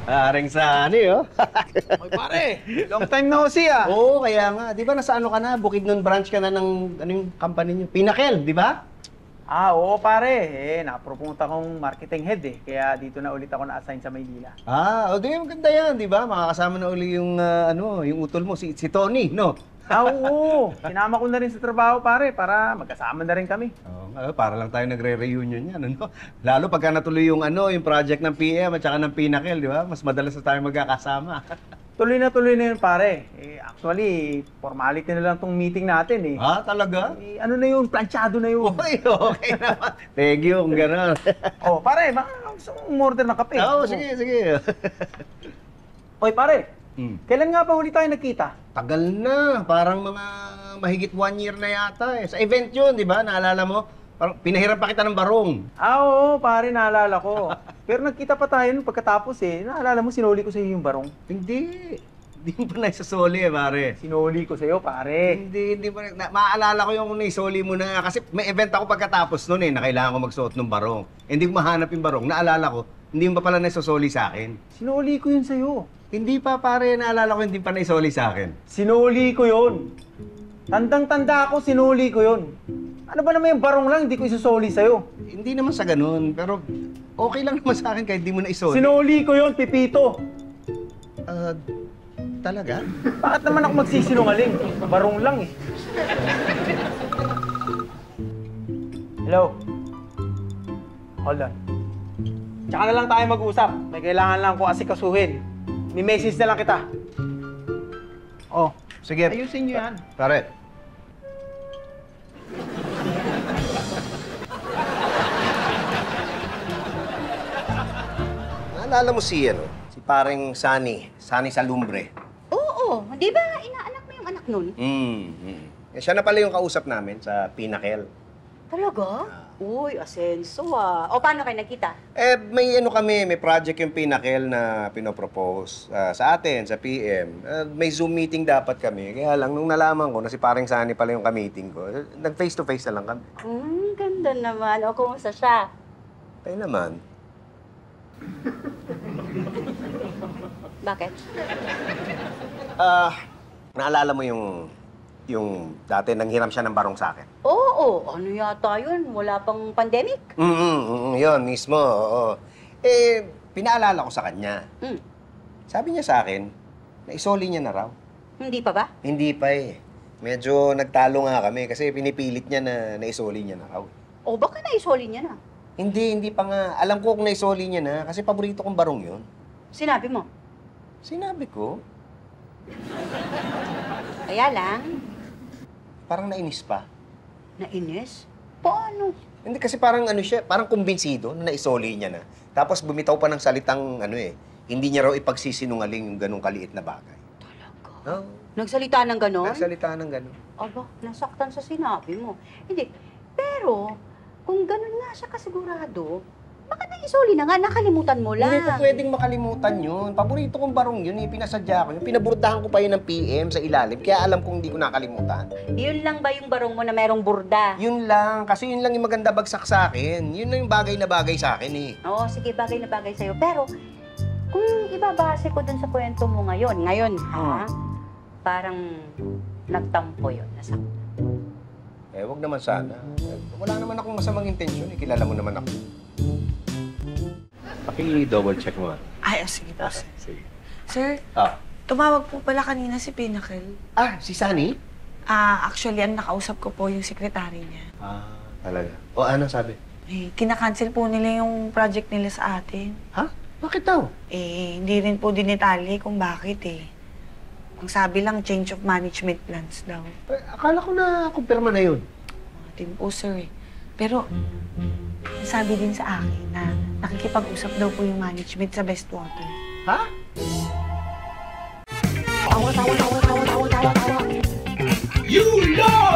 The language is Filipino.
Paring Sani, oh. Oy, pare, long time no see, ah. Oo, kaya nga. Di ba nasa ano ka na? Bukidnon branch ka na ng ano yung company niyo? Pinnacle, di ba? Oo, pare. Nakapropunta akong marketing head, eh. Kaya dito na ulit ako na-assign sa Maynila. O di maganda yan, di ba? Makakasama na uli yung, yung utol mo, si Tony, no? Oo. Sinama ko na rin sa trabaho, pare, para magkasama na rin kami. Oo, para lang tayo nagre-reunion yan, ano? Lalo pagka natuloy yung, yung project ng PM at saka ng Pinnacle, di ba? Mas madalas na tayo magkakasama. Tuloy na yun, pare. Actually, formality na lang tong meeting natin, eh. Talaga? Ano na yun? Planchado na yun. Uy, okay naman. Thank you, kung gano'n. Pare, gusto mong order ng kape? Sige. Oy, pare. Kailan nga ba huli tayo nagkita? Tagal na. Parang mga mahigit 1 year na yata, eh. Sa event yun, di ba? Naalala mo? Parang pinahiram pa kita ng barong. Oo, pare, naalala ko. Pero nagkita pa tayo nung pagkatapos, eh. Naalala mo, sinuli ko sa iyo yung barong? Hindi. Hindi mo pa naisasoli, pare. Sinuli ko sa iyo, pare. Hindi pa. Maaalala ko yung naisoli mo na. Kasi may event ako pagkatapos nun, na kailangan ko magsuot ng barong. Hindi ko mahanap yung barong. Naalala ko, hindi mo pa pala naisasoli sa akin. Sinuli ko yun sa iyo. Hindi pa, pare. Naalala ko, hindi pa naisoli sa akin. Sinuli ko yun. Tandang-tanda ako, sinuli ko yun. Ano ba naman yung barong lang, hindi ko isusoli sa'yo? Hindi naman sa ganun, pero okay lang naman sa akin kahit di mo na isoli. Sinuli ko yun, Pipito. Talaga? Bakit naman ako magsisinungaling? Barong lang, eh. Hello? Hold on. Tsaka na lang tayo mag-usap. May kailangan lang kong asikasuhin. May message na lang kita. Oh, Sige. ayusin nyo yan. Pare. Naalala mo si paring Sani Salumbre. Oo, di ba inaanak mo yung anak nun? Siya na pala yung kausap namin sa Pinnacle. Talaga? Uy, asenso ah. O paano kayo nagkita? May may project yung Pinnacle na pinopropose sa atin, sa PM. May Zoom meeting dapat kami. Kaya lang, nung nalaman ko na si paring Sani pala yung ka-meeting ko, nag-face-to-face na lang kami. Ganda naman. O, kumusta siya? Tayo naman. Bakit? Naalala mo yung dati nanghiram siya ng barong sa akin? Oo, ano yata yun? Wala pang pandemic? Yun mismo, oo. Pinaalala ko sa kanya. Sabi niya sa akin, naisoli niya na raw. Hindi pa ba? Hindi pa eh. Medyo nagtalo nga kami kasi pinipilit niya na naisoli niya na raw. O, baka naisoli niya na. Hindi pa nga. Alam ko kung naisoli niya na kasi paborito kong barong yun. Sinabi mo? Sinabi ko. Kaya lang, Parang nainis pa. nainis? Paano? Hindi kasi parang siya, parang kumbinsido na naisoli niya na. Tapos bumitaw pa ng salitang hindi niya raw ipagsisinungaling yung ganong kaliit na bagay. Talaga? Oh, Nagsalita ng ganon? nagsalita ng ganon. Aba, nasaktan sa sinabi mo. Hindi. Pero, kung ganon nga siya kasigurado, baka naisoli na nga, nakalimutan mo lang. Hindi ko pwedeng makalimutan yun. Paborito kong barong yun, pinasadya ko yun. Pinaburdahan ko pa yun ng PM sa ilalim, kaya alam kong hindi ko nakalimutan. Yun lang ba yung barong mo na merong burda? Yun lang, kasi yun lang yung maganda bagsak sa akin. Yun lang yung bagay na bagay sa akin eh. Oo, sige, bagay na bagay sa'yo. Pero, kung ibabase ko dun sa kwento mo ngayon, ha? Parang nagtampo yun, nasaktan. Wag naman sana. Wala naman akong masamang intensyon eh. Kilala mo naman ako. Paki-double check mo. Ay, sige po, sir. Sige. Sir, tumawag po pala kanina si Pinnacle. Si Sunny? Actually, ang nakausap ko po yung sekretary niya. Talaga. O ano sabi? Kinakancel po nila yung project nila sa atin. Ha? Bakit daw? Hindi rin po dinetali kung bakit Ang sabi lang, change of management plans daw. Akala ko na kumpirma na yun. Din po, sir Pero, sabi din sa akin na nakikipag-usap daw po yung management sa Best Water. Ha? You lost!